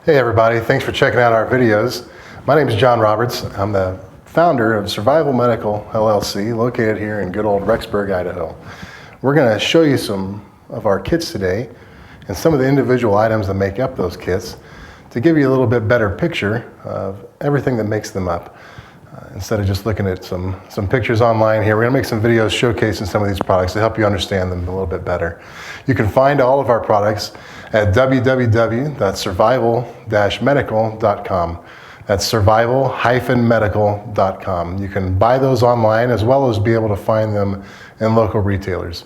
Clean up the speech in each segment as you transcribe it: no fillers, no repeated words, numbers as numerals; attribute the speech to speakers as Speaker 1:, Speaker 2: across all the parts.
Speaker 1: Hey everybody, thanks for checking out our videos. My name is John Roberts. I'm the founder of Survival Medical LLC, located here in good old Rexburg, Idaho. We're going to show you some of our kits today and some of the individual items that make up those kits to give you a little bit better picture of everything that makes them up. Instead of just looking at some pictures online here, we're going to make some videos showcasing some of these products to help you understand them a little bit better. You can find all of our products at www.survival-medical.com. That's survival-medical.com. You can buy those online as well as be able to find them in local retailers.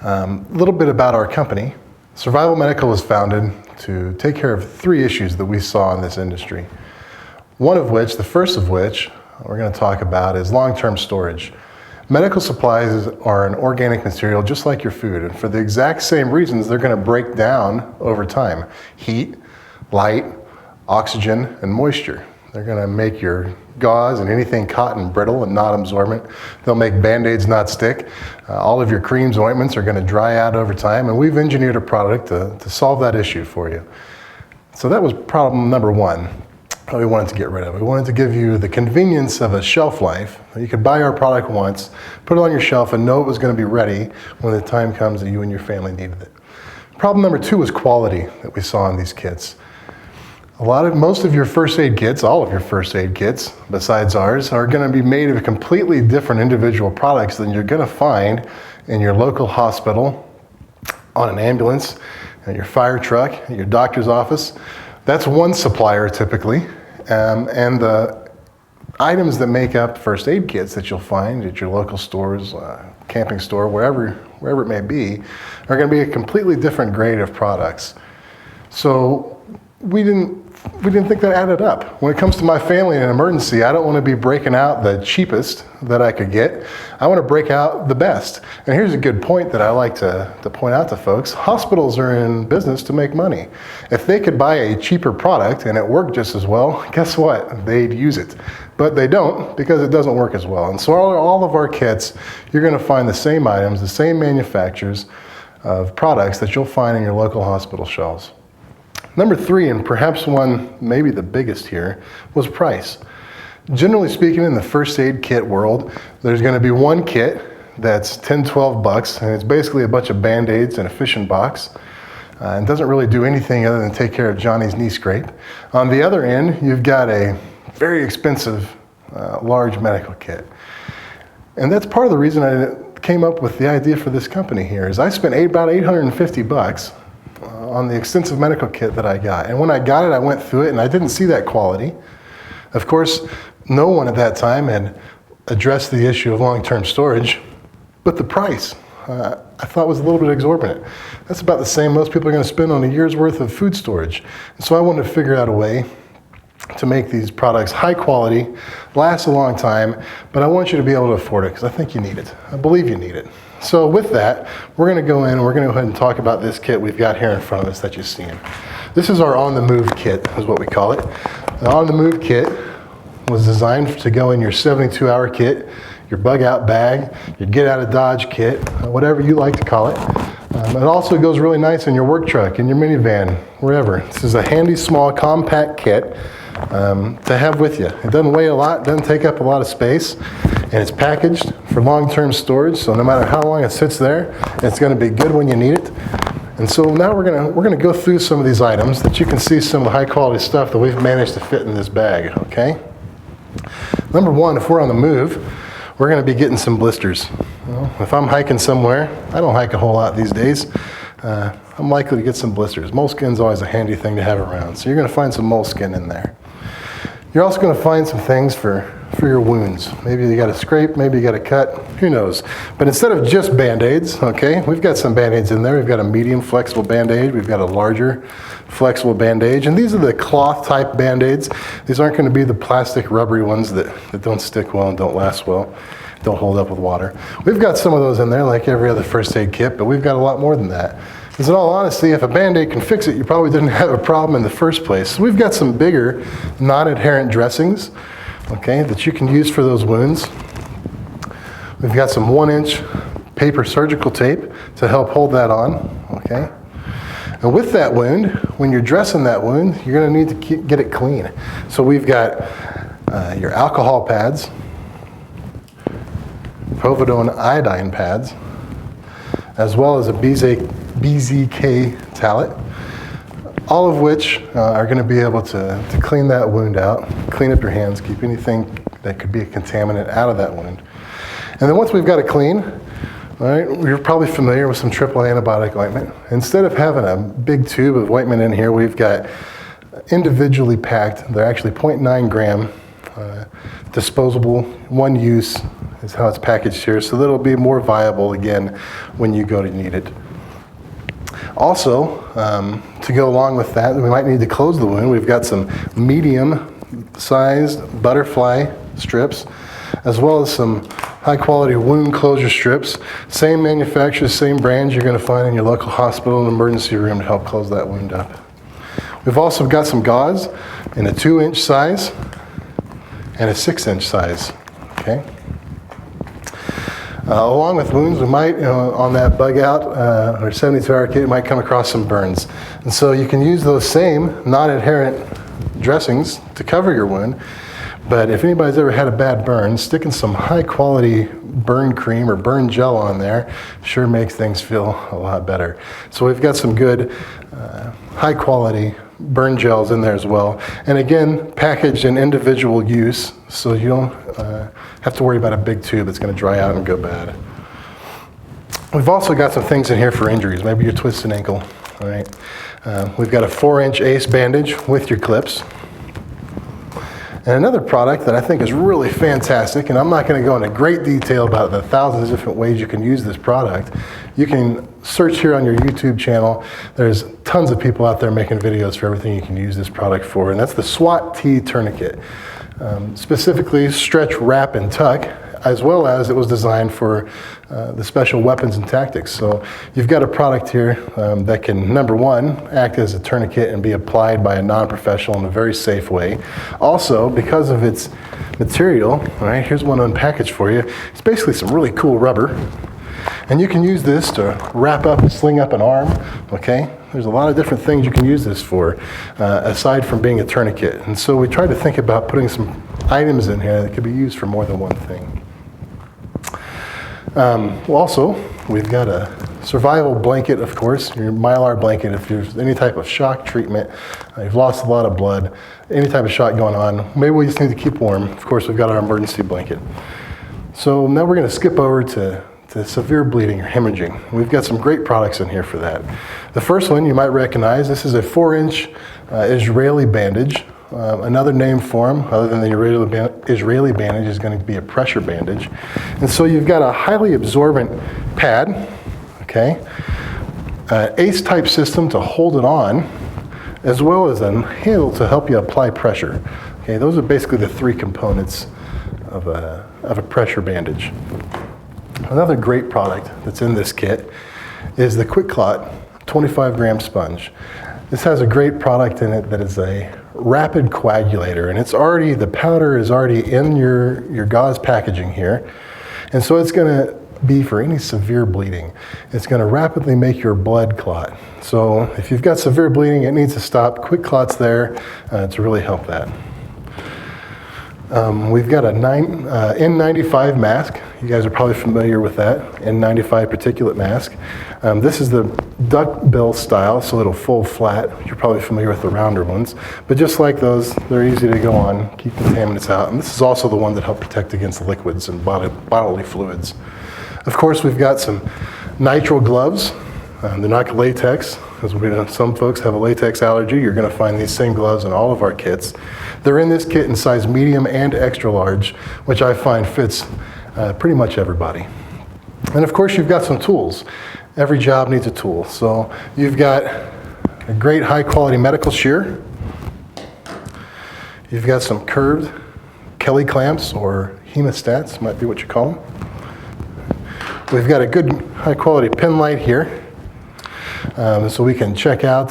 Speaker 1: A little bit about our company. Survival Medical was founded to take care of three issues that we saw in this industry. One of which, the first of which, we're going to talk about is long-term storage. Medical supplies are an organic material just like your food, and for the exact same reasons, they're going to break down over time. Heat, light, oxygen, and moisture. They're going to make your gauze and anything cotton brittle and not absorbent. They'll make Band-Aids not stick. All of your creams, ointments are going to dry out over time, and we've engineered a product to solve that issue for you. So that was problem number one. We wanted to get rid of. We wanted to give you the convenience of a shelf life. You could buy our product once, put it on your shelf, and know it was going to be ready when the time comes that you and your family needed it. Problem number two was quality that we saw in these kits. Most of your first aid kits, all of your first aid kits, besides ours, are going to be made of completely different individual products than you're going to find in your local hospital, on an ambulance, in your fire truck, at your doctor's office. That's one supplier typically, and the items that make up first aid kits that you'll find at your local stores, camping store, wherever it may be, are going to be a completely different grade of products. So we didn't think that added up. When it comes to my family in an emergency, I don't want to be breaking out the cheapest that I could get. I want to break out the best. And here's a good point that I like to point out to folks. Hospitals are in business to make money. If they could buy a cheaper product and it worked just as well, guess what? They'd use it. But they don't, because it doesn't work as well. And so all of our kits, you're going to find the same items, the same manufacturers of products that you'll find in your local hospital shelves. Number three, and perhaps one, maybe the biggest here, was price. Generally speaking, in the first aid kit world, there's going to be one kit that's $10-12, and it's basically a bunch of Band-Aids in a fishing box, and doesn't really do anything other than take care of Johnny's knee scrape. On the other end, you've got a very expensive, large medical kit. And that's part of the reason I came up with the idea for this company here, is I spent about $850 on the extensive medical kit that I got. And when I got it, I went through it and I didn't see that quality. Of course, no one at that time had addressed the issue of long-term storage, but the price I thought was a little bit exorbitant. That's about the same most people are going to spend on a year's worth of food storage. And so I wanted to figure out a way to make these products high quality, last a long time, but I want you to be able to afford it because I think you need it. I believe you need it. So with that, we're going to go in and we're going to go ahead and talk about this kit we've got here in front of us that you're seeing. This is our on-the-move kit, is what we call it. The on-the-move kit was designed to go in your 72-hour kit, your bug-out bag, your get-out-of-Dodge kit, whatever you like to call it. It also goes really nice in your work truck, in your minivan, wherever. This is a handy, small, compact kit to have with you. It doesn't weigh a lot, doesn't take up a lot of space, and it's packaged for long-term storage, so no matter how long it sits there, it's going to be good when you need it. And so now we're going to go through some of these items that you can see some of the high-quality stuff that we've managed to fit in this bag, okay? Number one, if we're on the move, we're going to be getting some blisters. Well, if I'm hiking somewhere, I don't hike a whole lot these days, I'm likely to get some blisters. Moleskin's always a handy thing to have around, so you're going to find some moleskin in there. You're also going to find some things for your wounds. Maybe you got a scrape, maybe you got a cut, who knows. But instead of just Band-Aids, okay, we've got some Band-Aids in there. We've got a medium flexible Band-Aid, we've got a larger flexible Band-Aid, and these are the cloth type Band-Aids. These aren't going to be the plastic rubbery ones that don't stick well and don't last well, don't hold up with water. We've got some of those in there like every other first aid kit, but we've got a lot more than that. Because in all honesty, if a Band-Aid can fix it, you probably didn't have a problem in the first place. So we've got some bigger non-adherent dressings, okay, that you can use for those wounds. We've got some 1-inch paper surgical tape to help hold that on, okay. And with that wound, when you're dressing that wound, you're going to need to get it clean. So we've got your alcohol pads, povidone iodine pads, as well as a BZK tallet, all of which are going to be able to clean that wound out, clean up your hands, keep anything that could be a contaminant out of that wound. And then once we've got it clean, all right, you're probably familiar with some triple antibiotic ointment. Instead of having a big tube of ointment in here, we've got individually packed, they're actually 0.9 gram disposable, one use is how it's packaged here, so that'll be more viable again when you go to need it. Also, to go along with that, we might need to close the wound. We've got some medium-sized butterfly strips, as well as some high-quality wound closure strips. Same manufacturer, same brands you're going to find in your local hospital and emergency room to help close that wound up. We've also got some gauze in a 2-inch size and a 6-inch size. Okay. Along with wounds, we might, on that bug out or 72-hour kit, you might come across some burns. And so you can use those same non-adherent dressings to cover your wound. But if anybody's ever had a bad burn, sticking some high-quality burn cream or burn gel on there sure makes things feel a lot better. So we've got some good high-quality burn gels in there as well. And again, packaged in individual use, so you don't have to worry about a big tube that's going to dry out and go bad. We've also got some things in here for injuries. Maybe your twisted ankle. All right. We've got a 4-inch ACE bandage with your clips. And another product that I think is really fantastic, and I'm not going to go into great detail about the thousands of different ways you can use this product. You can search here on your YouTube channel. There's tons of people out there making videos for everything you can use this product for, and that's the SWAT-T tourniquet. Specifically stretch, wrap, and tuck, as well as it was designed for the special weapons and tactics. So you've got a product here that can, number one, act as a tourniquet and be applied by a non-professional in a very safe way. Also, because of its material, all right, here's one unpackaged for you. It's basically some really cool rubber. And you can use this to wrap up and sling up an arm, okay? There's a lot of different things you can use this for, aside from being a tourniquet. And so we tried to think about putting some items in here that could be used for more than one thing. Also, we've got a survival blanket, of course, your Mylar blanket. If there's any type of shock treatment, you've lost a lot of blood, any type of shock going on, maybe we just need to keep warm. Of course, we've got our emergency blanket. So now we're going to skip over to severe bleeding or hemorrhaging. We've got some great products in here for that. The first one you might recognize, this is a 4-inch Israeli bandage. Another name for them, other than the Israeli bandage, is going to be a pressure bandage. And so you've got a highly absorbent pad, okay, ACE type system to hold it on, as well as a handle to help you apply pressure. Okay, those are basically the three components of a pressure bandage. Another great product that's in this kit is the QuikClot 25 gram sponge. This has a great product in it that is a rapid coagulator, and the powder is already in your gauze packaging here. And so it's going to be for any severe bleeding. It's going to rapidly make your blood clot. So if you've got severe bleeding, it needs to stop. QuikClot's there to really help that. We've got a N95 mask. You guys are probably familiar with that, N95 particulate mask. This is the duckbill style, so it'll fold flat. You're probably familiar with the rounder ones. But just like those, they're easy to go on, keep contaminants out. And this is also the one that help protect against liquids and bodily fluids. Of course, we've got some nitrile gloves. They're not latex, because we know some folks have a latex allergy. You're going to find these same gloves in all of our kits. They're in this kit in size medium and extra large, which I find fits pretty much everybody. And of course, you've got some tools. Every job needs a tool. So you've got a great high quality medical shear. You've got some curved Kelly clamps, or hemostats, might be what you call them. We've got a good high quality pin light here. So we can check out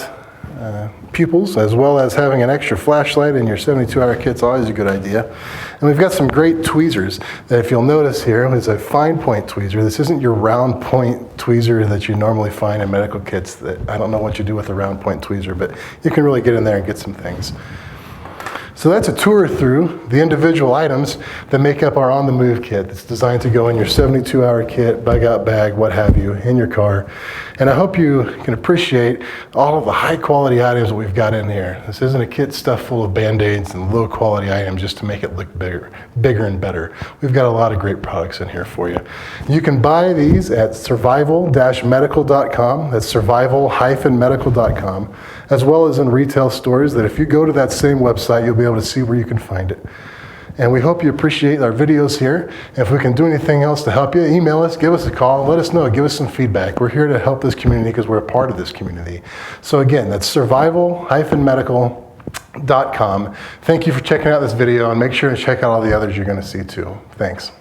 Speaker 1: pupils, as well as having an extra flashlight in your 72-hour kit's always a good idea. And we've got some great tweezers that, if you'll notice here, is a fine point tweezer. This isn't your round point tweezer that you normally find in medical kits. That I don't know what you do with a round point tweezer, but you can really get in there and get some things. So that's a tour through the individual items that make up our On the Move kit. It's designed to go in your 72-hour kit, bug out bag, what have you, in your car. And I hope you can appreciate all of the high quality items that we've got in here. This isn't a kit stuffed full of Band-Aids and low quality items just to make it look bigger and better. We've got a lot of great products in here for you. You can buy these at survival-medical.com. That's survival-medical.com, as well as in retail stores that if you go to that same website, you'll be able to see where you can find it. And we hope you appreciate our videos here. If we can do anything else to help you, email us, give us a call, let us know, give us some feedback. We're here to help this community because we're a part of this community. So again, that's survival-medical.com. Thank you for checking out this video, and make sure to check out all the others you're going to see too. Thanks.